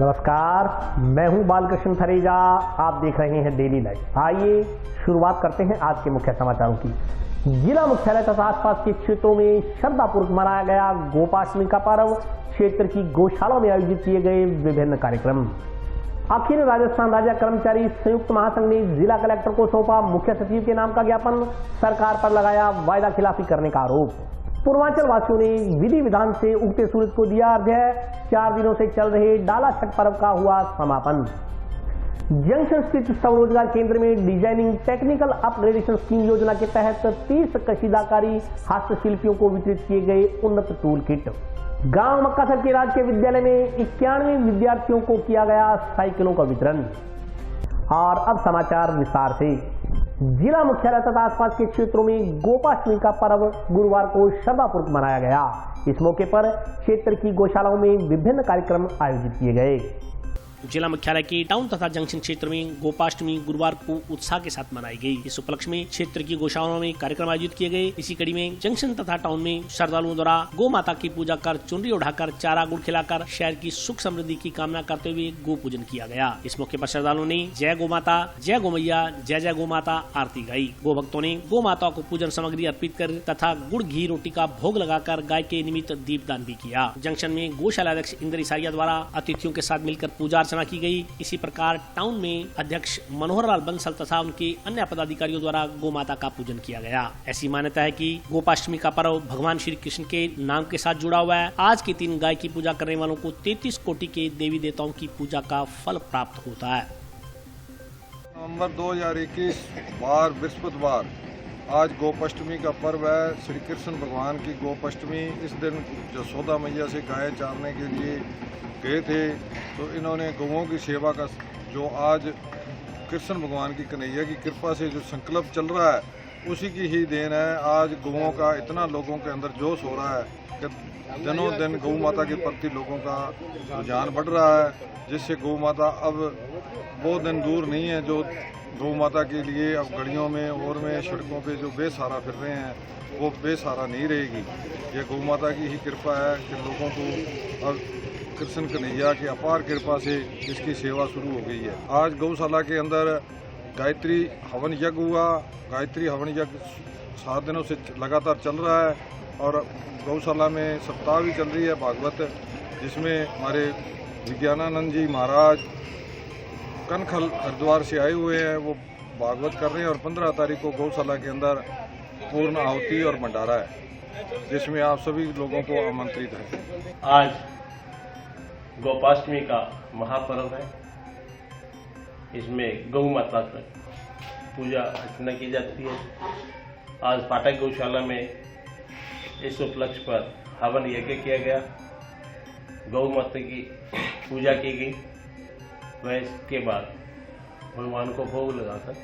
नमस्कार, मैं हूं बालकृष्ण थरेजा। आप देख रहे हैं डेली लाइफ। आइए शुरुआत करते हैं आज के मुख्य समाचारों की। जिला मुख्यालय तथा आसपास के क्षेत्रों में श्रद्धापूर्वक मनाया गया गोपाष्टमी का पर्व। क्षेत्र की गौशालाओं में आयोजित किए गए विभिन्न कार्यक्रम। अखिल राजस्थान राज्य कर्मचारी संयुक्त महासंघ ने जिला कलेक्टर को सौंपा मुख्य सचिव के नाम का ज्ञापन। सरकार पर लगाया वायदा खिलाफी करने का आरोप। पूर्वांचल वासियों ने विधि विधान से उगते सूरज को दिया अर्घ्य। 4 दिनों से चल रहे डाला छठ पर्व का हुआ समापन। जंक्शन स्थित स्वरोजगार केंद्र में डिजाइनिंग टेक्निकल अपग्रेडेशन स्कीम योजना के तहत 30 कशीदाकारी हस्तशिल्पियों को वितरित किए गए उन्नत टूल किट। गांव मक्कासर के राजकीय विद्यालय में 91 विद्यार्थियों को किया गया साइकिलों का वितरण। और अब समाचार विस्तार से। जिला मुख्यालय तथा आसपास के क्षेत्रों में गोपाष्टमी का पर्व गुरुवार को श्रद्धापूर्वक मनाया गया। इस मौके पर क्षेत्र की गौशालाओं में विभिन्न कार्यक्रम आयोजित किए गए। जिला मुख्यालय के टाउन तथा जंक्शन क्षेत्र में गोपाष्टमी गुरुवार को उत्साह के साथ मनाई गई। इस उपलक्ष्य में क्षेत्र की गौशालाओं में कार्यक्रम आयोजित किए गए। इसी कड़ी में जंक्शन तथा टाउन में श्रद्धालुओं द्वारा गौ माता की पूजा कर, चुनरी उठाकर, चारा गुड़ खिलाकर शहर की सुख समृद्धि की कामना करते हुए गो पूजन किया गया। इस मौके पर श्रद्धालुओं ने जय गौ माता, जय गौ मैया, जय जय गौ माता आरती गाई। गो भक्तों ने गौ माता को पूजन सामग्री अर्पित कर तथा गुड़ घी रोटी का भोग लगाकर गाय के निमित्त दीपदान भी किया। जंक्शन में गौशाला अध्यक्ष इंद्र इसारिया द्वारा अतिथियों के साथ मिलकर पूजा अर्चना की गई। इसी प्रकार टाउन में अध्यक्ष मनोहर लाल बंसल तथा उनके अन्य पदाधिकारियों द्वारा गौ माता का पूजन किया गया। ऐसी मान्यता है कि गोपाष्टमी का पर्व भगवान श्री कृष्ण के नाम के साथ जुड़ा हुआ है। आज के दिन गाय की पूजा करने वालों को 33 कोटि के देवी देवताओं की पूजा का फल प्राप्त होता है। नवंबर 2021 वार बृहस्पतिवार आज गोपाष्टमी का पर्व है। श्री कृष्ण भगवान की गोपाष्टमी। इस दिन यशोदा मैया से गाय चारने के लिए गए थे, तो इन्होंने गौओं की सेवा का जो आज कृष्ण भगवान की कन्हैया की कृपा से जो संकल्प चल रहा है, उसी की ही देन है। आज गौओं का इतना लोगों के अंदर जोश हो रहा है कि दिनों दिन गौ माता के प्रति लोगों का रुझान बढ़ रहा है, जिससे गौ माता अब बहुत दिन दूर नहीं है जो गौ माता के लिए अब गलियों में और में सड़कों पे जो बेसहारा फिर रहे हैं, वो बेसहारा नहीं रहेगी। ये गौ माता की ही कृपा है कि लोगों को अब कृष्ण कन्हैया की अपार कृपा से इसकी सेवा शुरू हो गई है। आज गौशाला के अंदर गायत्री हवन यज्ञ हुआ। गायत्री हवन यज्ञ 7 दिनों से लगातार चल रहा है और गौशाला में सप्ताह भी चल रही है भागवत, जिसमें हमारे विज्ञानानंद जी महाराज कनखल हरिद्वार से आए हुए हैं, वो भागवत कर रहे हैं। और 15 तारीख को गौशाला के अंदर पूर्ण आहुति और भंडारा है, जिसमें आप सभी लोगों को आमंत्रित है। आज गोपाष्टमी का महापर्व है। इसमें गौ माता की पूजा अर्चना की जाती है। आज पाठक गौशाला में इस उपलक्ष्य पर हवन यज्ञ किया गया, गौ माता की पूजा की गई। वह इसके बाद भगवान को भोग लगाकर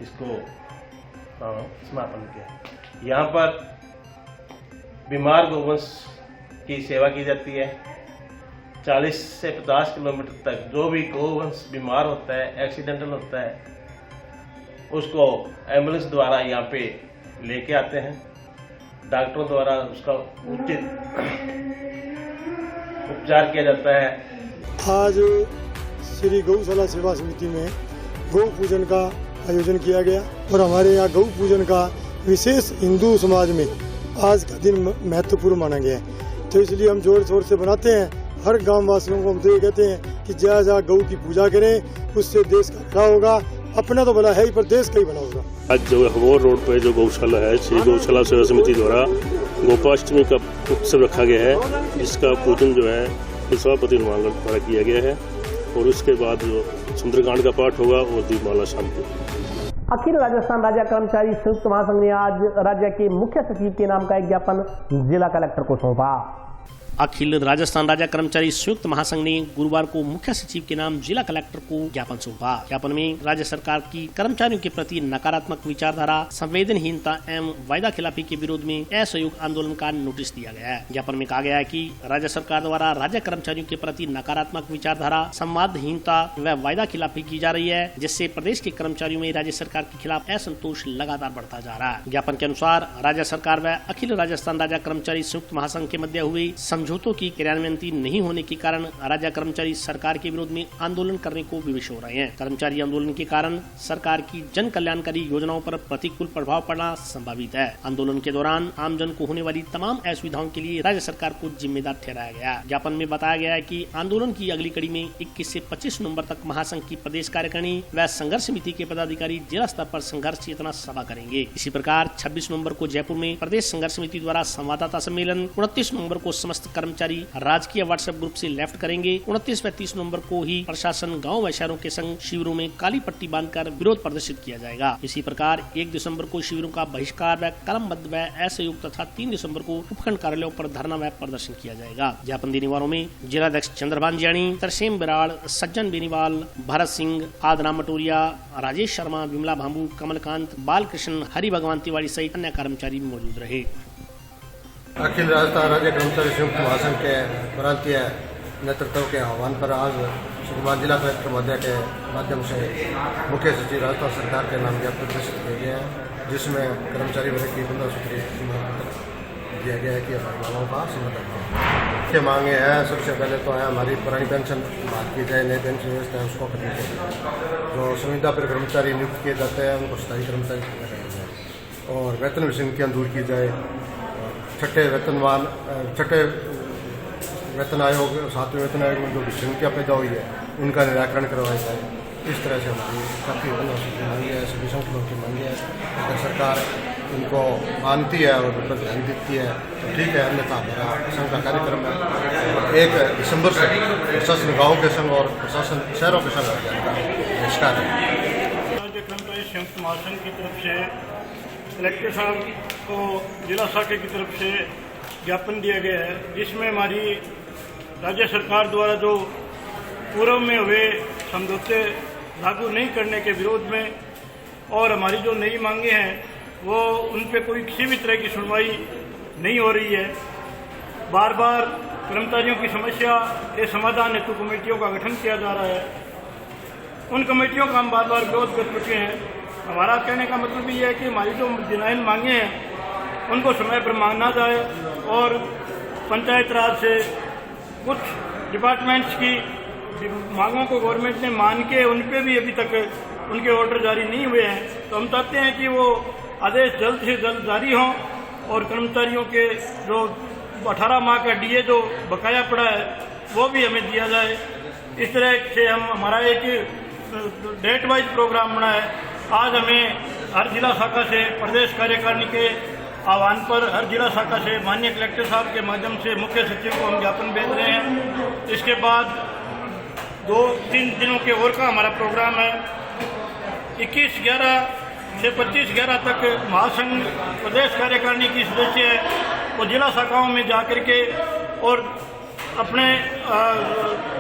इसको समापन किया। यहाँ पर बीमार गौवंश की सेवा की जाती है। 40 से 50 किलोमीटर तक जो भी गौवंश बीमार होता है, एक्सीडेंटल होता है, उसको एम्बुलेंस द्वारा यहाँ पे लेके आते हैं। डॉक्टरों द्वारा उसका उचित उपचार किया जाता है। आज श्री गौशाला सेवा समिति में गौ पूजन का आयोजन किया गया और हमारे यहाँ गौ पूजन का विशेष हिंदू समाज में आज का दिन महत्वपूर्ण माना गया है। तो इसलिए हम जोर शोर से बनाते हैं। हर गांव वासियों को हम तो ये कहते हैं कि जहाँ जहाँ गौ की पूजा करें, उससे देश का भला होगा। अपना तो भला है ही, पर देश का ही भला होगा। आज जो हवोर रोड पे जो गौशाला है, श्री गौशाला सेवा समिति द्वारा गोपाष्टमी का उत्सव रखा गया है, जिसका पूजन जो है सभापति द्वारा किया गया है। और उसके बाद जो सुंदरकांड का पाठ होगा और दीपमाला शाम को। अखिल राजस्थान राज्य कर्मचारी संयुक्त महासंघ ने आज राज्य के मुख्य सचिव के नाम का एक ज्ञापन जिला कलेक्टर को सौंपा। अखिल राजस्थान राज्य कर्मचारी संयुक्त महासंघ ने गुरुवार को मुख्य सचिव के नाम जिला कलेक्टर को ज्ञापन सौंपा। ज्ञापन में राज्य सरकार की कर्मचारियों के प्रति नकारात्मक विचारधारा, संवेदनहीनता एवं वायदा खिलाफी के विरोध में असहयोग आंदोलन का नोटिस दिया गया है। ज्ञापन में कहा गया है कि राज्य सरकार द्वारा राज्य कर्मचारियों के प्रति नकारात्मक विचारधारा, संवादहीनता व वायदा खिलाफी की जा रही है, जिससे प्रदेश के कर्मचारियों में राज्य सरकार के खिलाफ असंतोष लगातार बढ़ता जा रहा है। ज्ञापन के अनुसार राज्य सरकार व अखिल राजस्थान राज्य कर्मचारी संयुक्त महासंघ के मध्य हुई समझौते समझौतों की क्रियान्वयन नहीं होने के कारण राज्य कर्मचारी सरकार के विरोध में आंदोलन करने को विवश हो रहे हैं। कर्मचारी आंदोलन के कारण सरकार की जन कल्याणकारी योजनाओं पर प्रतिकूल प्रभाव पड़ना संभावित है। आंदोलन के दौरान आमजन को होने वाली तमाम असुविधाओं के लिए राज्य सरकार को जिम्मेदार ठहराया गया। ज्ञापन में बताया गया है कि आंदोलन की अगली कड़ी में 21 से 25 नवंबर तक महासंघ की प्रदेश कार्यकारिणी व संघर्ष समिति के पदाधिकारी जिला स्तर पर संघर्ष चेतना सभा करेंगे। इसी प्रकार 26 नवंबर को जयपुर में प्रदेश संघर्ष समिति द्वारा संवाददाता सम्मेलन, 29 नवंबर को समस्त कर्मचारी राजकीय व्हाट्सएप ग्रुप से लेफ्ट करेंगे। 29 व 30 नवंबर को ही प्रशासन, गाँव व शहरों के संग शिविरों में काली पट्टी बांधकर विरोध प्रदर्शित किया जाएगा। इसी प्रकार 1 दिसंबर को शिविरों का बहिष्कार व कलमबद्ध व असहयोग तथा 3 दिसंबर को उपखंड कार्यालयों पर धरना व प्रदर्शन किया जाएगा। ज्ञापन देने वालों में जिलाध्यक्ष चंद्रभान जियाणी, तरसेम बिराड़, सज्जन बेनीवाल, भरत सिंह, आदराम मटोरिया, राजेश शर्मा, विमला भांबू, कमलकांत, बालकृष्ण, हरि भगवान तिवारी सहित अन्य कर्मचारी मौजूद रहे। अखिल राजस्थान राज्य कर्मचारी संयुक्त महासंघ के प्रांतीय नेतृत्व के आह्वान पर आज सुकमा जिला कलेक्टर महोदय के माध्यम से मुख्य सचिव राजस्थान सरकार के नाम ज्ञापन प्रदर्शित किया गया है, जिसमें कर्मचारी वर्ग की 15 सूत्रीय दिया गया है कि हमारी मांगों का समाधान करें। मुख्य मांगे हैं, सबसे पहले तो है हमारी पुरानी पेंशन बहाल की जाए, नई पेंशन व्यवस्था है उसको खत्म किया जाए। जो संविदा पर कर्मचारी नियुक्त किए जाते हैं उनको स्थायी कर्मचारी बनाया जाए और वेतन विसंगतियाँ दूर की जाए। छठे वेतन आयोग, 7वें वेतन आयोग में जो विसंगतियाँ पैदा हुई है उनका निराकरण करवाया जाए। इस तरह से हमारी काफ़ी मांगी है, सभी संगठनों की मांगी है। अगर सरकार उनको मानती है और उन पर ध्यान देती है तो ठीक है, अन्यथा हमारा संघ का कार्यक्रम है 1 दिसंबर से प्रशासन गाँव के संघ और प्रशासन शहरों के संघ का बहिष्कार है। राज्य कर्मचारी संयुक्त महासंघ की तरफ से कलेक्टर साहब को जिला शाखा की तरफ से ज्ञापन दिया गया है, जिसमें हमारी राज्य सरकार द्वारा जो पूर्व में हुए समझौते लागू नहीं करने के विरोध में और हमारी जो नई मांगे हैं वो उन पे कोई किसी भी तरह की सुनवाई नहीं हो रही है। बार बार कर्मचारियों की समस्या के समाधान हेतु कमेटियों का गठन किया जा रहा है। उन कमेटियों का हम बार बार विरोध कर चुके हैं। हमारा कहने का मतलब ये है कि हमारी जो जिनाइन मांगे हैं उनको समय पर मांगना जाए और पंचायत राज से कुछ डिपार्टमेंट्स की मांगों को गवर्नमेंट ने मान के उन पे भी अभी तक उनके ऑर्डर जारी नहीं हुए हैं। तो हम चाहते हैं कि वो आदेश जल्द से जल्द जारी हों और कर्मचारियों के जो 18 माह का डीए जो बकाया पड़ा है वो भी हमें दिया जाए। इस तरह से हमारा एक डेट वाइज प्रोग्राम बना है। आज हमें हर जिला शाखा से प्रदेश कार्यकारिणी के आह्वान पर हर जिला शाखा से माननीय कलेक्टर साहब के माध्यम से मुख्य सचिव को हम ज्ञापन भेज रहे हैं। इसके बाद 2-3 दिनों के और का हमारा प्रोग्राम है। 21/11 से 25/11 तक महासंघ प्रदेश कार्यकारिणी की सदस्य है वो जिला शाखाओं में जाकर के और अपने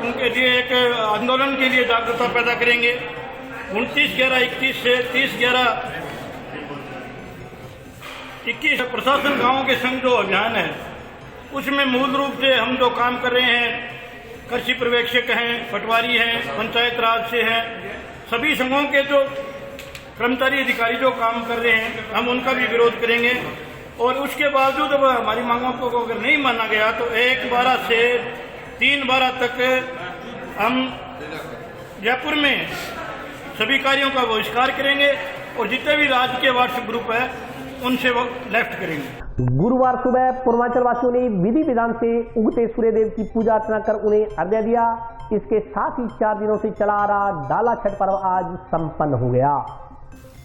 उनके लिए एक आंदोलन के लिए जागरूकता पैदा करेंगे। 29/11-21 से 30/11-21 प्रशासन गांवों के संग जो अभियान है उसमें मूल रूप से हम जो काम कर रहे हैं, कृषि पर्यवेक्षक हैं, पटवारी हैं, पंचायत राज से हैं, सभी संघों के जो कर्मचारी अधिकारी जो काम कर रहे हैं हम उनका भी विरोध करेंगे। और उसके बावजूद अब हमारी मांगों को अगर नहीं माना गया तो 1/12 से 3/12 तक हम जयपुर में सभी कार्यों का बहिष्कार करेंगे और जितने भी राज्य के व्हाट्सएप ग्रुप है उनसे वो लेफ्ट करेंगे। गुरुवार सुबह पूर्वांचल वासियों ने विधि विधान से उगते सूर्यदेव की पूजा अर्चना कर उन्हें अर्घ्य दिया। इसके साथ ही 4 दिनों से चला आ रहा डाला छठ पर्व आज संपन्न हो गया।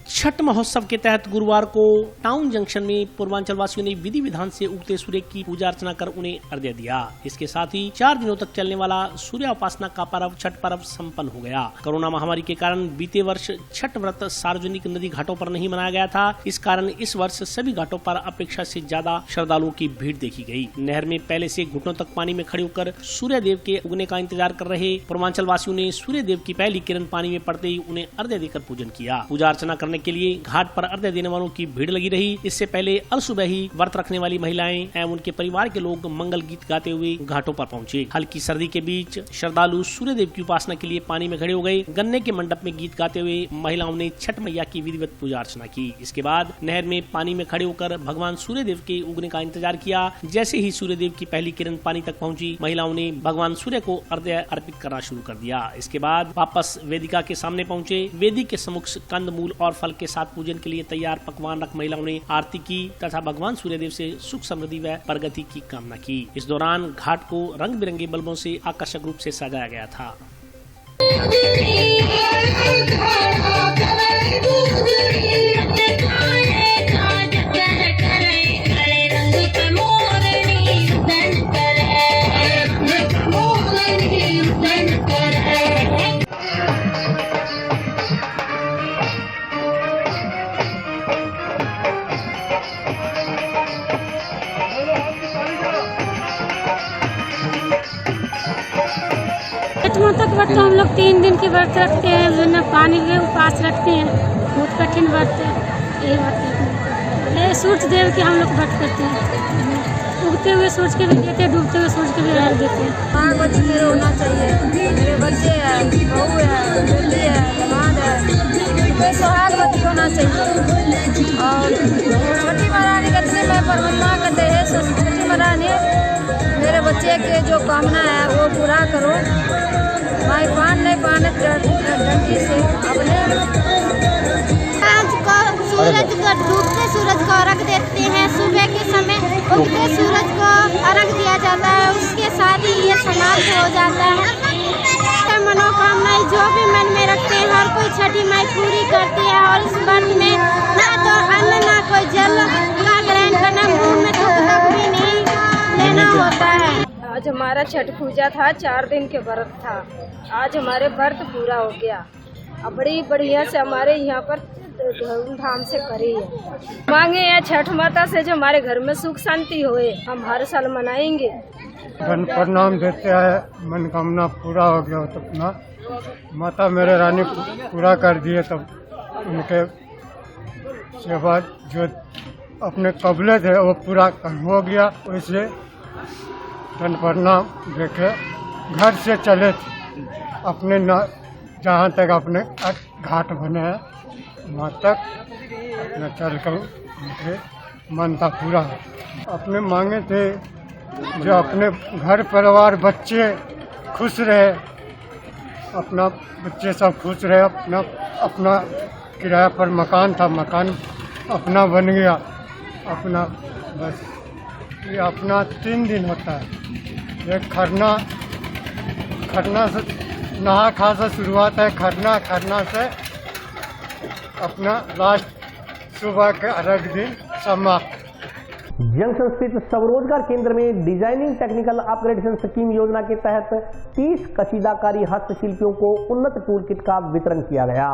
छठ महोत्सव के तहत गुरुवार को टाउन जंक्शन में पूर्वांचल वासियों ने विधि विधान से उगते सूर्य की पूजा अर्चना कर उन्हें अर्घ्य दिया। इसके साथ ही 4 दिनों तक चलने वाला सूर्य उपासना का पर्व छठ पर्व संपन्न हो गया। कोरोना महामारी के कारण बीते वर्ष छठ व्रत सार्वजनिक नदी घाटों पर नहीं मनाया गया था। इस कारण इस वर्ष सभी घाटों पर अपेक्षा से ज्यादा श्रद्धालुओं की भीड़ देखी गई। नहर में पहले से घुटनों तक पानी में खड़े होकर सूर्य देव के उगने का इंतजार कर रहे पूर्वांचल वासियों ने सूर्य देव की पहली किरण पानी में पड़ते ही उन्हें अर्घ्य देकर पूजन किया। पूजा अर्चना करने करने के लिए घाट पर अर्घ्य देने वालों की भीड़ लगी रही। इससे पहले अलसुबह ही व्रत रखने वाली महिलाएं एवं उनके परिवार के लोग मंगल गीत गाते हुए घाटों पर पहुंचे। हल्की सर्दी के बीच श्रद्धालु सूर्य देव की उपासना के लिए पानी में खड़े हो गए। गन्ने के मंडप में गीत गाते हुए महिलाओं ने छठ मैया की विधिवत पूजा अर्चना की। इसके बाद नहर में पानी में खड़े होकर भगवान सूर्य देव के उगने का इंतजार किया। जैसे ही सूर्य देव की पहली किरण पानी तक पहुंची, महिलाओं ने भगवान सूर्य को अर्घ्य अर्पित करना शुरू कर दिया। इसके बाद वापस वेदिका के सामने पहुंचे। वेदी के सम्मुख कंद मूल और फल के साथ पूजन के लिए तैयार पकवान रख महिलाओं ने आरती की तथा भगवान सूर्य देव से सुख समृद्धि व प्रगति की कामना की। इस दौरान घाट को रंग बिरंगे बल्बों से आकर्षक रूप से सजाया गया था। तक व्रत हम लोग 3 दिन की व्रत रखते हैं, बिना पानी के उपास रखते हैं। बहुत कठिन व्रत है ये व्रत। सूर्य देव के हम लोग व्रत करते हैं। उगते हुए सूरज के भी देते हैं, डूबते हुए सूरज के भी अर्घ देते हैं। पार्वती मेरे होना चाहिए। मेरे बच्चे हैं, बहू है, बेटी है, दामाद है, कोई सुहागवती होना चाहिए। और छोटी महारानी करते मैं परमात्मा करते हैं। छोटी महारानी मेरे बच्चे के जो कामना है वो पूरा करो। भाई पान नहीं पाने डंडी से अपने आज को सूरज को डूबते सूरज को अर्घ देते हैं। सुबह के समय उगते सूरज को अर्घ दिया जाता है। उसके साथ ही ये समाप्त हो जाता है। मनोकामनाएं जो भी मन में रखते हैं हर कोई छठी माई पूरी करती है। और इस व्रत में ना तो अन्न ना कोई जल का ग्रहण करना, मुंह में तो भी नहीं लेना होता है। आज हमारा छठ पूजा था, 4 दिन के व्रत था। आज हमारे व्रत पूरा हो गया। अब बड़ी बढ़िया से हमारे यहाँ पर धूमधाम से करी है। मांगे हैं छठ माता से जो हमारे घर में सुख शांति होए, हम हर साल मनाएंगे। प्रणाम देते हैं, मनोकामना पूरा हो गया तो अपना माता मेरे रानी पूरा कर दिए। तब उनके सेवा जो अपने कबले थे वो पूरा हो गया। वैसे प्रणाम देखे घर से चले अपने जहाँ तक अपने घाट बने हैं वहाँ तक अपना चल कर उनके मानता पूरा है। अपने मांगे थे जो अपने घर परिवार बच्चे खुश रहे, अपना बच्चे सब खुश रहे। अपना किराया पर मकान था, मकान अपना बन गया। अपना बस ये अपना 3 दिन होता है। एक खरना से नहा खा से शुरुआत है। खरना से अपना लास्ट सुबह के अर्घ दिन समाप्त। जंक्शन स्थित स्वरोजगार केंद्र में डिजाइनिंग टेक्निकल अपग्रेडेशन स्कीम योजना के तहत 30 कशीदाकारी हस्तशिल्पियों को उन्नत टूल किट का वितरण किया गया।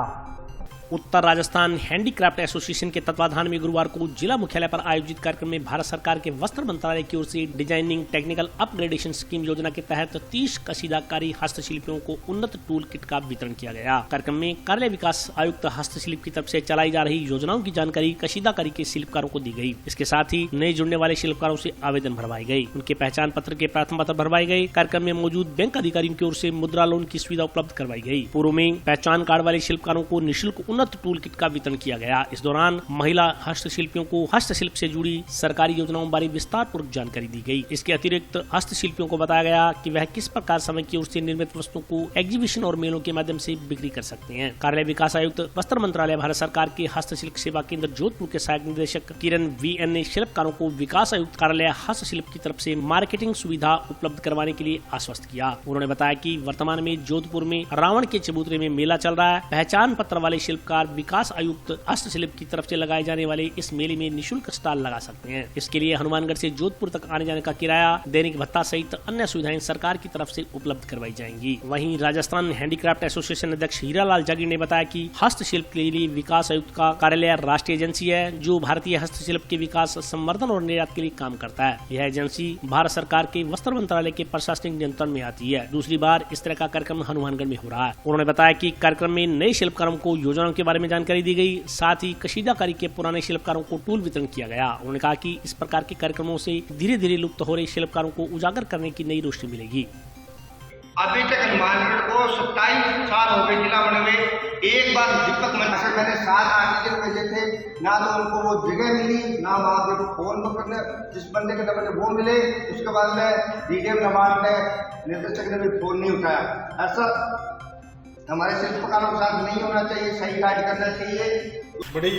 उत्तर राजस्थान हैंडीक्राफ्ट एसोसिएशन के तत्वाधान में गुरुवार को जिला मुख्यालय पर आयोजित कार्यक्रम में भारत सरकार के वस्त्र मंत्रालय की ओर से डिजाइनिंग टेक्निकल अपग्रेडेशन स्कीम योजना के तहत 30 कशीदाकारी हस्तशिल्पियों को उन्नत टूल किट का वितरण किया गया। कार्यक्रम में कार्यालय विकास आयुक्त हस्तशिल्प की तरफ से चलाई जा रही योजनाओं की जानकारी कशीदाकारी के शिल्पकारों को दी गई। इसके साथ ही नए जुड़ने वाले शिल्पकारों से आवेदन भरवाए गए, उनके पहचान पत्र के प्रथम पत्र भरवाए गए। कार्यक्रम में मौजूद बैंक अधिकारियों की ओर से मुद्रा लोन की सुविधा उपलब्ध करवाई गई। पूर्व में पहचान कार्ड वाले शिल्पकारों को निःशुल्क टूल किट का वितरण किया गया। इस दौरान महिला हस्तशिल्पियों को हस्तशिल्प से जुड़ी सरकारी योजनाओं बारे विस्तार पूर्वक जानकारी दी गई। इसके अतिरिक्त हस्तशिल्पियों को बताया गया कि वह किस प्रकार समय की ओर से निर्मित वस्तुओं को एग्जीबिशन और मेलों के माध्यम से बिक्री कर सकते हैं। कार्यालय विकास आयुक्त वस्त्र मंत्रालय भारत सरकार के हस्तशिल्प सेवा केंद्र जोधपुर के सहायक निदेशक किरण VN ने शिल्पकारों को विकास आयुक्त कार्यालय हस्तशिल्प की तरफ से मार्केटिंग सुविधा उपलब्ध करवाने के लिए आश्वस्त किया। उन्होंने बताया कि वर्तमान में जोधपुर में रावण के चबूतरे में मेला चल रहा है। पहचान पत्र वाले शिल्पकार विकास आयुक्त हस्तशिल्प की तरफ से लगाए जाने वाले इस मेले में निःशुल्क स्टॉल लगा सकते हैं। इसके लिए हनुमानगढ़ से जोधपुर तक आने जाने का किराया, दैनिक भत्ता सहित अन्य सुविधाएं सरकार की तरफ से उपलब्ध करवाई जाएंगी। वहीं राजस्थान हैंडीक्राफ्ट एसोसिएशन अध्यक्ष हीरालाल जागीर ने बताया कि हस्तशिल्प के लिए विकास आयुक्त का कार्यालय राष्ट्रीय एजेंसी है जो भारतीय हस्तशिल्प के विकास, संवर्धन और निर्यात के लिए काम करता है। यह एजेंसी भारत सरकार के वस्त्र मंत्रालय के प्रशासनिक नियंत्रण में आती है। दूसरी बार इस तरह का कार्यक्रम हनुमानगढ़ में हो रहा है। उन्होंने बताया कि कार्यक्रम में नए शिल्पकारों को योजनाओं योजनाओं के बारे में जानकारी दी गई। साथ ही कशीदाकारी के पुराने शिल्पकारों को टूल वितरण किया गया। उन्होंने कहा कि इस प्रकार के कार्यक्रमों से धीरे धीरे लुप्त हो रहे शिल्पकारों को उजागर करने की नई रोशनी मिलेगी। अभी तक हनुमानगढ़ को 27 साल हो गए जिला बने हुए, एक बार दीपक मंच से मैंने 7 आर्टिकल भेजे थे, ना तो उनको वो जगह मिली, ना वहाँ पे फोन पर करने जिस बंदे के नंबर वो मिले। उसके बाद में डीडीएम नवान ने निर्देशक ने भी फोन नहीं उठाया। ऐसा हमारे शिल्पकारों के साथ नहीं होना चाहिए, सही कार्य करना चाहिए। बड़ी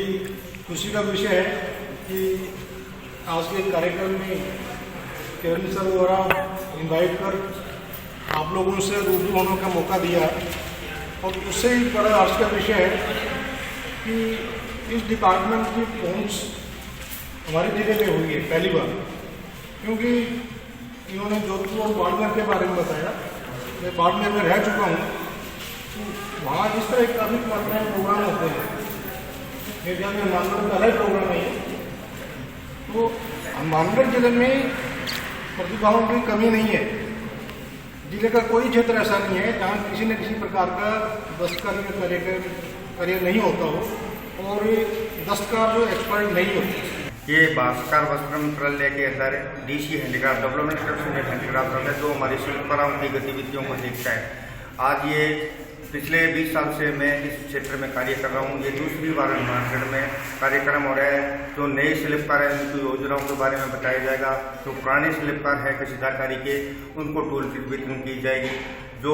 खुशी का विषय है कि आज के कार्यक्रम में केवल सर द्वारा इन्वाइट कर आप लोगों से रूबरू होने का मौका दिया, और उससे ही बड़ा आज का विषय है कि इस डिपार्टमेंट की पहुंच हमारे जिले में हुई है पहली बार, क्योंकि इन्होंने जोधपुर और बाड़मेर के बारे में बताया। मैं बाड़मेर में रह चुका हूँ, तो वहाँ इस तरह के काफ़ी मात्रा में प्रोग्राम होते हैं। मेरे में हनुमानगढ़ का अलग प्रोग्राम है, तो हनुमानगढ़ जिले में प्रतिभाओं की कमी नहीं है। जिले का कोई क्षेत्र ऐसा नहीं है जहाँ किसी न किसी प्रकार का दस्तकारी का कार्य नहीं होता हो और दस्तकार जो एक्सपर्ट नहीं होते। ये भास्कर वस्त्र मंत्रालय के अंदर DC handicraft development corruption handicraft है, जो हमारी शिल्पकारों की गतिविधियों को देखता है। आज ये पिछले 20 साल से मैं इस क्षेत्र में कार्य कर रहा हूँ। ये दूसरी बार हनुमानगढ़ में कार्यक्रम हो रहा है। जो नए शिल्पकार हैं उनकी योजनाओं के बारे में बताया जाएगा। जो पुराने शिल्पकार हैं कशीदाकारी के, उनको टूल किट वितरण की जाएगी। जो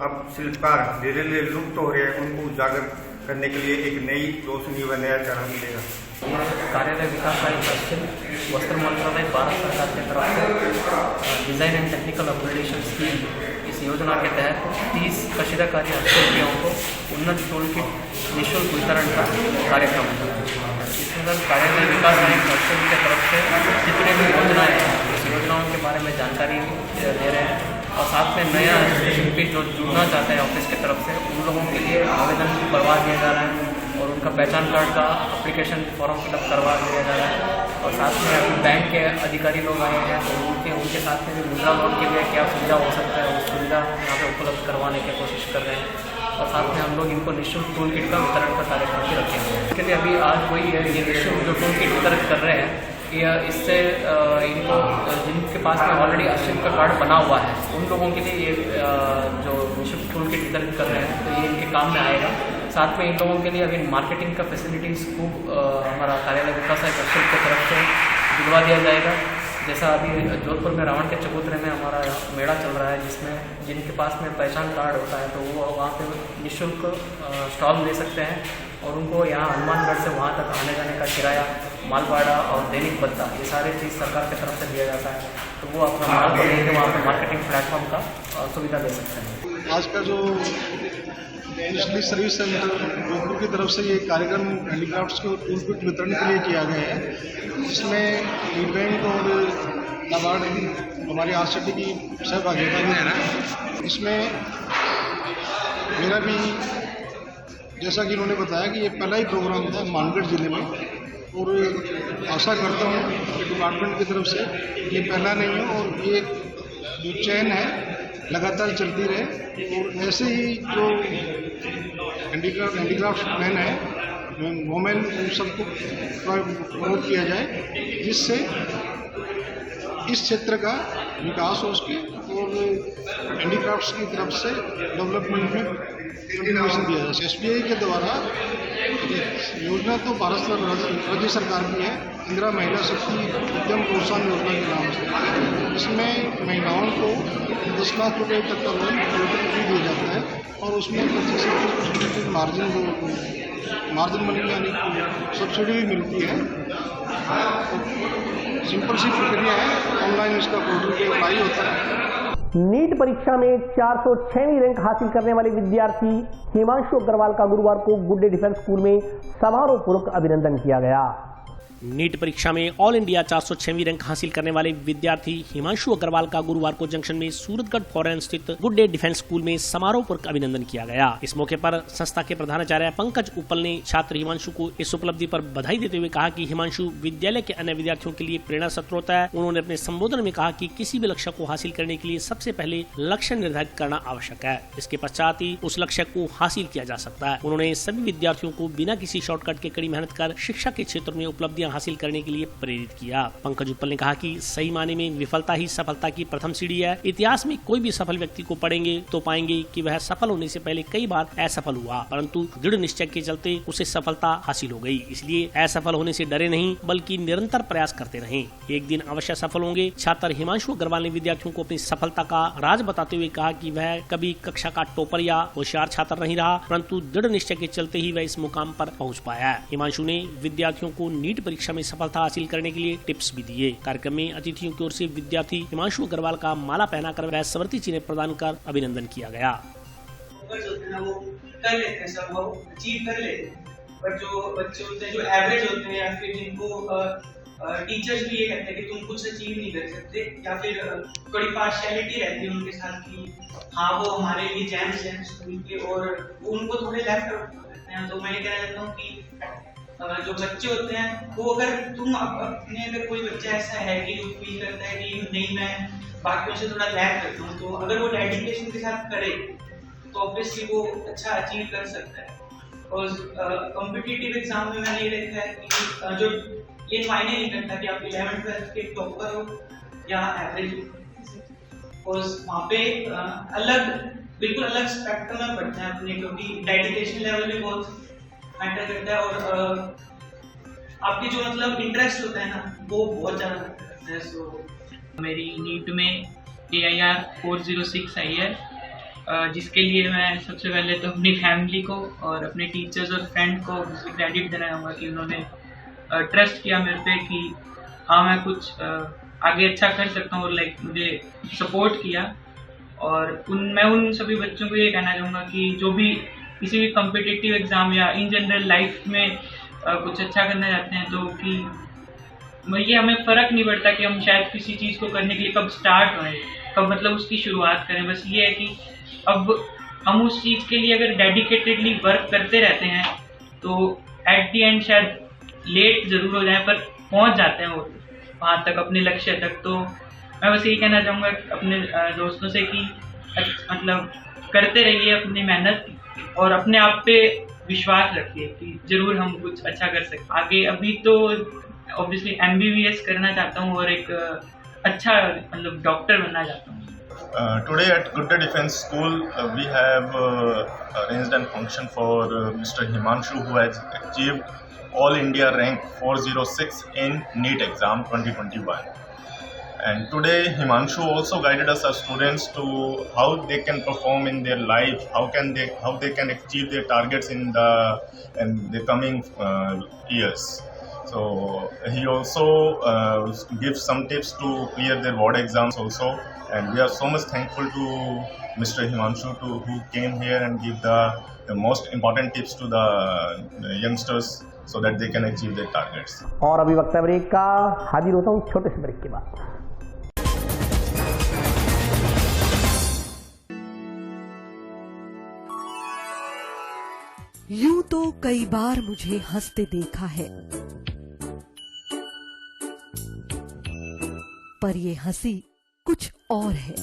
अब शिल्पकार धीरे धीरे लुप्त हो रहे हैं उनको उजागर करने के लिए एक नई रोशनी व नया चरण मिलेगा। कार्यालय विकास आयुक्त पश्चिम वस्त्र मंत्रालय भारत सरकार की तरफ से design and technical upgradation scheme इस योजना के तहत 30 कशीदाकारी हस्तशिल्पियों को उन्नत टूल किट निःशुल्क वितरण का कार्यक्रम है। इसमें कार्यालय विकास आयुक्त पश्चिम की तरफ से जितने भी योजनाएं हैं उस योजनाओं के बारे में जानकारी दे रहे हैं, और साथ में नया शिल्पी जो जुड़ना चाहते हैं ऑफिस की तरफ से उन लोगों के लिए आवेदन करवा दिया जा रहा है, और उनका पहचान कार्ड का एप्लीकेशन फॉर्म फिलअप करवा दिया जा रहा है। और साथ में अभी बैंक के अधिकारी लोग आए हैं, तो उनके साथ में भी मुद्रा लोन के लिए क्या सुविधा हो सकता है, उस सुविधा यहाँ पे उपलब्ध करवाने की कोशिश कर रहे हैं। और साथ में हम लोग इनको निःशुल्क टूल किट का वितरण का कार्यक्रम भी रखेंगे। इसके लिए अभी आज वही है, ये निःशुल्क जो टूल किट वितरण कर रहे हैं, या इससे इनको जिनके पास में ऑलरेडी अशिल्प का कार्ड बना हुआ है उन लोगों के लिए ये जो निःशुल्क टूल किट वितरण कर रहे हैं, तो ये इनके काम में आएगा। साथ में इन लोगों के लिए अभी मार्केटिंग का फैसिलिटीज़ खूब हमारा कार्यालय विकास आयुक्त अशिल्प की तरफ से दिलवा दिया जाएगा। जैसा अभी जोधपुर में रावण के चबूतरे में हमारा मेला चल रहा है, जिसमें जिनके पास में पहचान कार्ड होता है तो वो वहाँ पे निःशुल्क स्टॉल ले सकते हैं, और उनको यहाँ हनुमानगढ़ से वहाँ तक आने जाने का किराया, मालभाड़ा और दैनिक भत्ता ये सारी चीज़ सरकार की तरफ से दिया जाता है। तो वो अपना माल को लेकर वहाँ पर मार्केटिंग प्लेटफॉर्म का सुविधा ले सकते हैं। आज का जो नेशनल सर्विस सेंटर जोधपुर की तरफ से ये कार्यक्रम हैंडीक्राफ्ट्स को टूल किट वितरण के लिए किया गया है, जिसमें लीड बैंक और नाबार्ड हमारी आरसीटी की सहभागिता भी है। इसमें मेरा भी, जैसा कि इन्होंने बताया कि ये पहला ही प्रोग्राम था हनुमानगढ़ जिले में, और आशा करता हूँ कि डिपार्टमेंट की तरफ से ये पहला नहीं है, और ये जो चैन है लगातार चलती रहे, और ऐसे ही जो हैंडीक्राफ्ट मैन है, वोमेन, उन सबको प्रमोट किया जाए, जिससे इस क्षेत्र का विकास हो उसके, और हैंडीक्राफ्ट्स की तरफ से डेवलपमेंट में कंट्रीब्यूशन दिया जाए। एसबीआई के द्वारा योजना तो भारत राज्य सरकार की है, इंदिरा महिला शक्ति उद्यम प्रोत्साहन योजना के नाम से। इसमें महिलाओं को 10 लाख रुपए तक का लोन भी दिया जाता है, और उसमें 25 से 30% मार्जिन मनी यानी सब्सिडी भी मिलती है। सिंपल सी प्रक्रिया है, ऑनलाइन इसका पोर्टल पे अप्लाई होता है। नीट परीक्षा में 406वीं रैंक हासिल करने वाले विद्यार्थी हिमांशु अग्रवाल का गुरुवार को गुड डे डिफेंस स्कूल में समारोह पूर्वक अभिनंदन किया गया। नीट परीक्षा में ऑल इंडिया 406वीं रैंक हासिल करने वाले विद्यार्थी हिमांशु अग्रवाल का गुरुवार को जंक्शन में सूरतगढ़ फॉरेन स्थित गुड डे डिफेंस स्कूल में समारोह पूर्वक अभिनंदन किया गया। इस मौके पर संस्था के प्रधानाचार्य पंकज उपल ने छात्र हिमांशु को इस उपलब्धि पर बधाई देते हुए कहा कि हिमांशु विद्यालय के अन्य विद्यार्थियों के लिए प्रेरणा स्रोत होता है। उन्होंने अपने संबोधन में कहा कि किसी भी लक्ष्य को हासिल करने के लिए सबसे पहले लक्ष्य निर्धारित करना आवश्यक है, इसके पश्चात ही उस लक्ष्य को हासिल किया जा सकता है। उन्होंने सभी विद्यार्थियों को बिना किसी शॉर्टकट के कड़ी मेहनत कर शिक्षा के क्षेत्र में उपलब्धियां हासिल करने के लिए प्रेरित किया। पंकज उपल ने कहा कि सही माने में विफलता ही सफलता की प्रथम सीढ़ी है। इतिहास में कोई भी सफल व्यक्ति को पढ़ेंगे तो पाएंगे कि वह सफल होने से पहले कई बार असफल हुआ, परंतु दृढ़ निश्चय के चलते उसे सफलता हासिल हो गई। इसलिए असफल होने से डरे नहीं, बल्कि निरंतर प्रयास करते रहें, एक दिन अवश्य सफल होंगे। छात्र हिमांशु अग्रवाल ने विद्यार्थियों को अपनी सफलता का राज बताते हुए कहा कि वह कभी कक्षा का टॉपर या होशियार छात्र नहीं रहा, परंतु दृढ़ निश्चय के चलते ही वह इस मुकाम पर पहुंच पाया। हिमांशु ने विद्यार्थियों को नीट परीक्षा में सफलता हासिल करने के लिए टिप्स भी दिए। कार्यक्रम में अतिथियों की ओर से विद्यार्थी हिमांशु अग्रवाल का माला पहनाकर वह स्मृति चिन्ह प्रदान कर अभिनंदन किया गया। वो कर लेते हैं, संभव अचीव कर लेते हैं, पर जो बच्चे होते हैं जो एवरेज होते हैं या फिर जिनको टीचर्स भी ये कहते हैं कि तुम कुछ अचीव नहीं कर सकते, या फिर थोड़ी पार्शियलिटी रहती है उनके साथ कि हाँ वो हमारे लिए जेम्स हैं स्कूल के और उनको थोड़े लेफ्ट आउट कर देते हैं। तो मैं ये कहना चाहता हूँ कि जो बच्चे होते हैं वो अगर तुम अपने अगर कोई बच्चा ऐसा है कि जो फील करता है कि नहीं मैं बाकियों से थोड़ा लैग करता हूँ, तो अगर वो डेडिकेशन के साथ करे तो ऑब्वियसली वो अच्छा अचीव कर सकता है। और कॉम्पिटिटिव एग्जाम में मैंने ये देखा है कि जो ये मायने नहीं करता कि आप 11th-12th के टॉपर हो या एवरेज हो, और वहाँ पे बिल्कुल अलग स्पेक्ट्रम में पढ़ते हैं अपने, क्योंकि डेडिकेशन लेवल भी बहुत मैटर करता है और आपके जो मतलब इंटरेस्ट होता है ना वो बहुत ज़्यादा करता है। सो मेरी नीट में AIR 406 आई है, जिसके लिए मैं सबसे पहले तो अपनी फैमिली को और अपने टीचर्स और फ्रेंड को क्रेडिट देना चाहूँगा कि उन्होंने ट्रस्ट किया मेरे पे कि हाँ मैं कुछ आगे अच्छा कर सकता हूँ, और लाइक मुझे सपोर्ट किया। और मैं उन सभी बच्चों को ये कहना चाहूँगा कि जो भी किसी भी कॉम्पिटिटिव एग्ज़ाम या इन जनरल लाइफ में कुछ अच्छा करना चाहते हैं, तो कि ये हमें फ़र्क नहीं पड़ता कि हम शायद किसी चीज़ को करने के लिए कब स्टार्ट हों, कब मतलब उसकी शुरुआत करें। बस ये है कि अब हम उस चीज़ के लिए अगर डेडिकेटेडली वर्क करते रहते हैं तो एट दी एंड शायद लेट ज़रूर हो जाए पर पहुंच जाते हैं वो वहाँ तक, अपने लक्ष्य तक। तो मैं बस यही कहना चाहूँगा अपने दोस्तों से कि मतलब करते रहिए अपनी मेहनत और अपने आप पे विश्वास रखिए कि ज़रूर हम कुछ अच्छा कर सकते आगे। अभी तो ऑब्वियसली MBBS करना चाहता हूँ और एक अच्छा मतलब डॉक्टर बनना चाहता हूँ। Today at Good Day Defense School, we have arranged a function for Mr. Himanshu, who has achieved All India rank 406 in NEET exam 2021. And today Himanshu also guided us as students to how they can perform in their life, how they can achieve their targets in the coming years. So he also gives some tips to clear their board exams also, and we are so much thankful to Mr. Himanshu who came here and give the most important tips to the youngsters so that they can achieve their targets. और अभी वक्त है break का, हाजिर होता हूँ छोटे से ब्रेक के बाद। यूं तो कई बार मुझे हंसते देखा है, पर ये हंसी कुछ और है।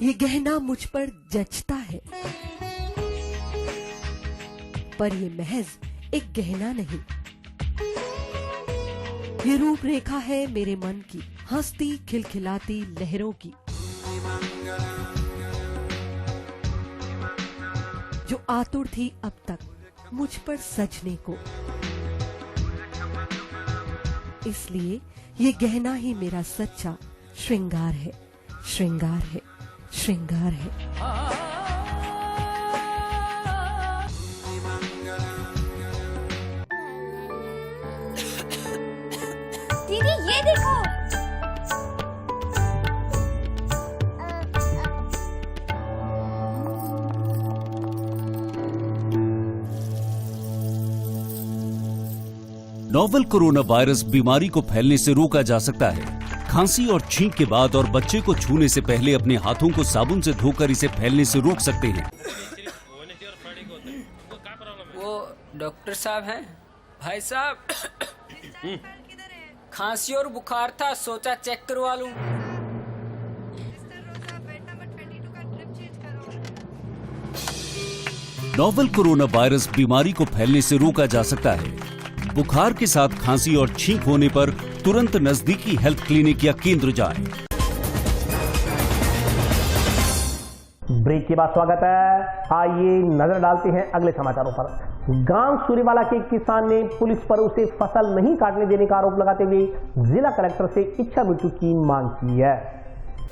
ये गहना मुझ पर जचता है, पर ये महज एक गहना नहीं। ये रूपरेखा है मेरे मन की, हंसती खिलखिलाती लहरों की, जो आतुर थी अब तक मुझ पर सजने को। इसलिए ये गहना ही मेरा सच्चा श्रृंगार है, श्रृंगार है, श्रृंगार है। दीदी ये देखो, नोवेल कोरोना वायरस बीमारी को फैलने से रोका जा सकता है। खांसी और छींक के बाद और बच्चे को छूने से पहले अपने हाथों को साबुन से धोकर इसे फैलने से रोक सकते हैं। वो डॉक्टर साहब हैं? भाई साहब खांसी और बुखार था, सोचा चेक करवा लूं। नोवेल कोरोना वायरस बीमारी को फैलने से रोका जा सकता है। बुखार के साथ खांसी और छींक होने पर तुरंत नजदीकी हेल्थ क्लिनिक या केंद्र जाएं। ब्रेक के बाद स्वागत है। आइए नजर डालते हैं अगले समाचारों पर। गांव सूरीवाला के किसान ने पुलिस पर उसे फसल नहीं काटने देने का आरोप लगाते हुए जिला कलेक्टर से इच्छा मृत्यु की मांग की है।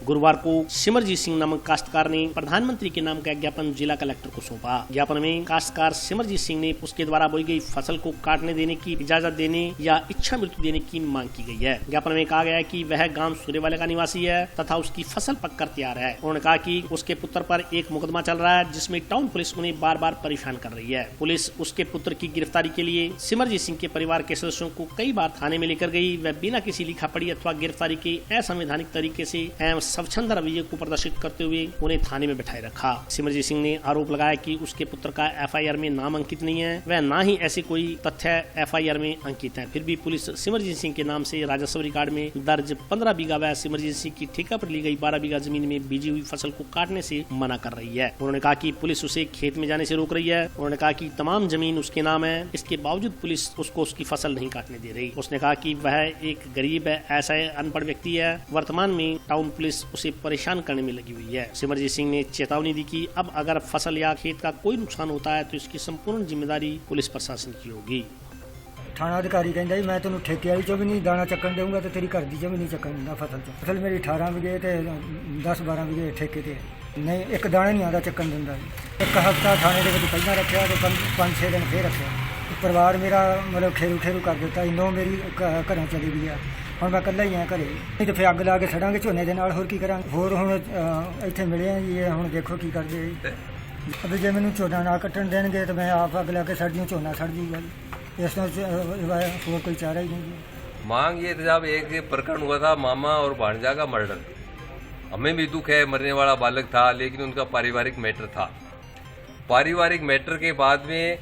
गुरुवार को सिमरजीत सिंह नामक काश्तकार ने प्रधानमंत्री के नाम का ज्ञापन जिला कलेक्टर को सौंपा। ज्ञापन में काश्तकार सिमरजीत सिंह ने उसके द्वारा बोई गई फसल को काटने देने की इजाजत देने या इच्छा मृत्यु देने की मांग की गई है। ज्ञापन में कहा गया है कि वह गांव सूरेवाले का निवासी है तथा उसकी फसल पककर तैयार है। उन्होंने कहा कि उसके पुत्र पर एक मुकदमा चल रहा है जिसमें टाउन पुलिस उन्हें बार बार परेशान कर रही है। पुलिस उसके पुत्र की गिरफ्तारी के लिए सिमरजीत सिंह के परिवार के सदस्यों को कई बार थाने में लेकर गई। वह बिना किसी लिखा पढ़ी अथवा गिरफ्तारी के असंवैधानिक तरीके से एवं स्वच्छंद रवैये को प्रदर्शित करते हुए उन्हें थाने में बैठाए रखा। सिमरजीत सिंह ने आरोप लगाया कि उसके पुत्र का एफआईआर में नाम अंकित नहीं है, वह ना ही ऐसे कोई तथ्य एफआईआर में अंकित है। फिर भी पुलिस सिमरजीत सिंह के नाम से राजस्व रिकॉर्ड में दर्ज 15 बीघा व सिमरजीत सिंह की ठेका पर ली गई 12 बीघा जमीन में बीजी हुई फसल को काटने से मना कर रही है। उन्होंने कहा कि पुलिस उसे खेत में जाने से रोक रही है। उन्होंने कहा कि तमाम जमीन उसके नाम है, इसके बावजूद पुलिस उसको उसकी फसल नहीं काटने दे रही। उसने कहा कि वह एक गरीब है, ऐसा अनपढ़ व्यक्ति है। वर्तमान में टाउन पुलिस उसे परेशान करने में लगी हुई है। सिमरजीत सिंह ने चेतावनी दी कि अब अगर फसल या खेत का कोई नुकसान होता है तो इसकी संपूर्ण जिम्मेदारी पुलिस प्रशासन की होगी। थाना अधिकारी कहता मैं तेन ठेके वाली चो भी नहीं दाना चक्कन दूंगा तो तेरी घर दी चो भी नहीं चक्कन दूंगा फसल मेरी 18 बीघे ते 10-12 बीघे ठेके ते नहीं एक दाना नहीं आता चक्कन दिंदा। एक हफ्ता थाने के विच पहला रखा तो 5-6 दिन फिर रखा। परिवार मेरा मतलब खेरू कर दिता। नौ मेरी घरों चली गई है। ਹੁਣ मैं कल्ला ही हाँ घरे नहीं तो फिर अग ला के सड़ांगे झोने के नाल होर की करांगे। होर हुण इत्थे मिले हैं जी, हुण देखो की करदे। अभी जे मैनूं झोना ना कट्टण देणगे तो मैं आप अग ला के सड़ जूँ, झोना सड़ जूगा जी। इस होर कोई चारा ही नहीं जी। मांग ये जब एक प्रकरण हुआ था मामा और भांजा का मर्डर, हमें भी दुख है, मरने वाला बालक था लेकिन उनका पारिवारिक मैटर था। पारिवारिक मैटर के बाद में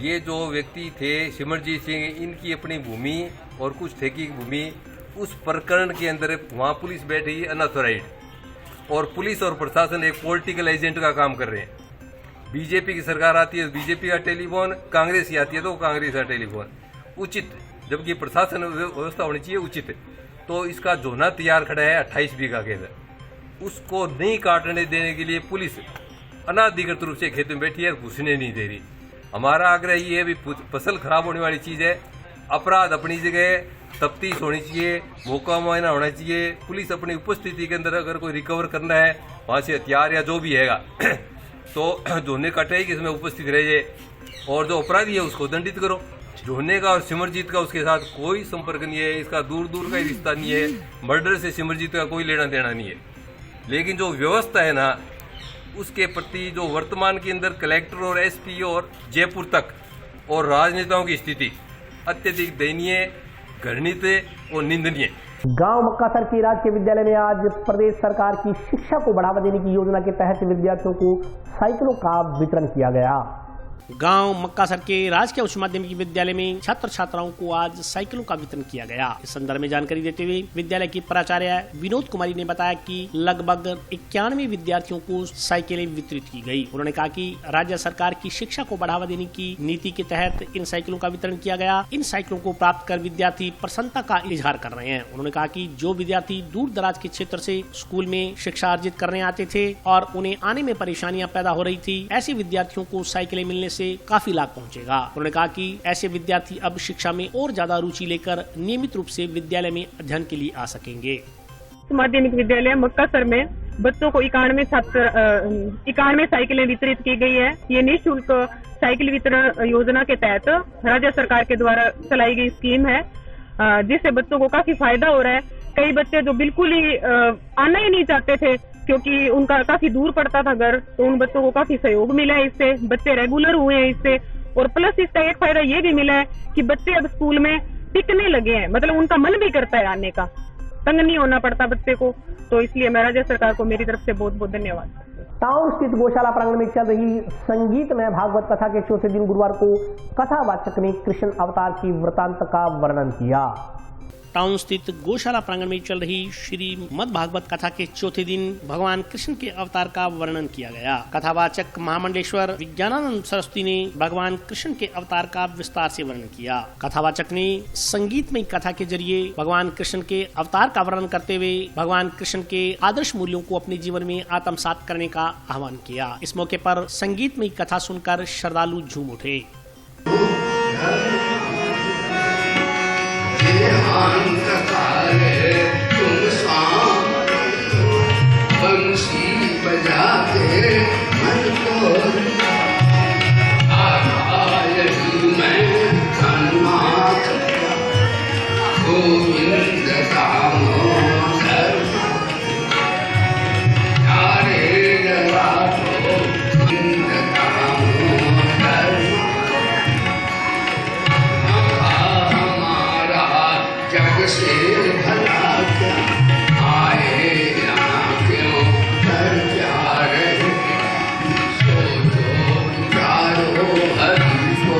ये जो व्यक्ति थे सिमरजीत सिंह, इनकी अपनी भूमि और कुछ ठेकी की भूमि उस प्रकरण के अंदर वहाँ पुलिस बैठी अनऑथोराइज्ड और पुलिस और प्रशासन एक पॉलिटिकल एजेंट का काम कर रहे हैं। बीजेपी की सरकार आती है तो बीजेपी का टेलीफोन, कांग्रेस की आती है तो कांग्रेस का टेलीफोन। उचित जबकि प्रशासन व्यवस्था होनी चाहिए उचित। तो इसका जोना तैयार खड़ा है 28 बीघा के अंदर, उसको नहीं काटने देने के लिए पुलिस अनाधिकृत रूप से खेत में बैठी है, घुसने नहीं दे रही। हमारा आग्रह ये है भी फसल खराब होने वाली चीज़ है। अपराध अपनी जगह, तफ्तीश होनी चाहिए, मौका मुआयना होना चाहिए। पुलिस अपनी उपस्थिति के अंदर अगर कोई रिकवर करना है वहाँ से हथियार या जो भी हैगा तो जोने कटे कि इसमें उपस्थित रह जाए और जो अपराधी है उसको दंडित करो। जोने का और सिमरजीत का उसके साथ कोई संपर्क नहीं है, इसका दूर दूर का ही रिश्ता नहीं है। मर्डर से सिमरजीत का कोई लेना देना नहीं है। लेकिन जो व्यवस्था है ना उसके प्रति जो वर्तमान के अंदर कलेक्टर और एसपी और जयपुर तक और राजनेताओं की स्थिति अत्यधिक दयनीय, घृणित और निंदनीय। गांव मक्कासर के राजकीय विद्यालय में आज प्रदेश सरकार की शिक्षा को बढ़ावा देने की योजना के तहत विद्यार्थियों को साइकिलों का वितरण किया गया। गांव मक्कासर के राजकीय उच्च माध्यमिक विद्यालय में छात्र छात्राओं को आज साइकिलों का वितरण किया गया। इस संदर्भ में जानकारी देते हुए विद्यालय की प्राचार्य विनोद कुमारी ने बताया कि लगभग 91 विद्यार्थियों को साइकिलें वितरित की गई। उन्होंने कहा कि राज्य सरकार की शिक्षा को बढ़ावा देने की नीति के तहत इन साइकिलों का वितरण किया गया। इन साइकिलों को प्राप्त कर विद्यार्थी प्रसन्नता का इजहार कर रहे हैं। उन्होंने कहा कि जो विद्यार्थी दूर दराज के क्षेत्र से स्कूल में शिक्षा अर्जित करने आते थे और उन्हें आने में परेशानियां पैदा हो रही थी, ऐसे विद्यार्थियों को साइकिलें मिलने से काफी लाभ पहुंचेगा। उन्होंने कहा कि ऐसे विद्यार्थी अब शिक्षा में और ज्यादा रुचि लेकर नियमित रूप से विद्यालय में अध्ययन के लिए आ सकेंगे। माध्यमिक विद्यालय मक्कासर में बच्चों को 91 साइकिलें वितरित की गई है। ये निःशुल्क साइकिल वितरण योजना के तहत राज्य सरकार के द्वारा चलाई गई स्कीम है, जिससे बच्चों को काफी फायदा हो रहा है। कई बच्चे जो बिल्कुल ही आना ही नहीं चाहते थे क्योंकि उनका काफी दूर पड़ता था घर, तो उन बच्चों को काफी सहयोग मिला है इससे। बच्चे रेगुलर हुए हैं इससे और प्लस इसका एक फायदा ये भी मिला है कि बच्चे अब स्कूल में टिकने लगे हैं, मतलब उनका मन भी करता है आने का, तंग नहीं होना पड़ता बच्चे को। तो इसलिए मैं राज्य सरकार को मेरी तरफ से बहुत बहुत धन्यवाद। टाउन स्थित गौशाला प्रांगण में चल रही संगीतमय भागवत कथा के चौथे दिन गुरुवार को कथावाचक ने कृष्ण अवतार की वृतांत का वर्णन किया। टाउन स्थित गौशाला प्रांगण में चल रही श्रीमद् भागवत कथा के चौथे दिन भगवान कृष्ण के अवतार का वर्णन किया गया। कथावाचक महामंडलेश्वर विज्ञानानंद सरस्वती ने भगवान कृष्ण के अवतार का विस्तार से वर्णन किया। कथावाचक ने संगीतमय कथा के जरिए भगवान कृष्ण के अवतार का वर्णन करते हुए भगवान कृष्ण के आदर्श मूल्यों को अपने जीवन में आत्मसात करने का आह्वान किया। इस मौके पर संगीतमय कथा सुनकर श्रद्धालु झूम उठे। बंसी बजाते मन को मैं सन्नाथ गोविंद दामोदर प्यारे लगा गोविंद दामोदर हमारा जग से भला क्या आए यहाँ क्यों कर प्यारे सोचो विचारो हरि को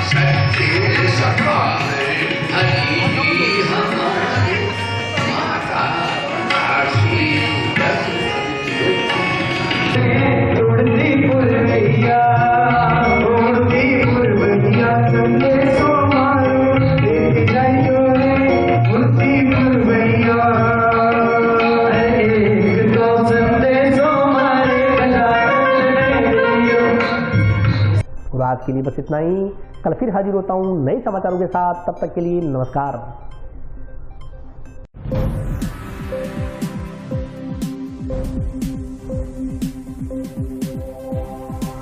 सच्चे सखा है हरि हमारे माता काशी आज के लिए बस इतना ही। कल फिर हाजिर होता हूँ नए समाचारों के साथ, तब तक के लिए नमस्कार।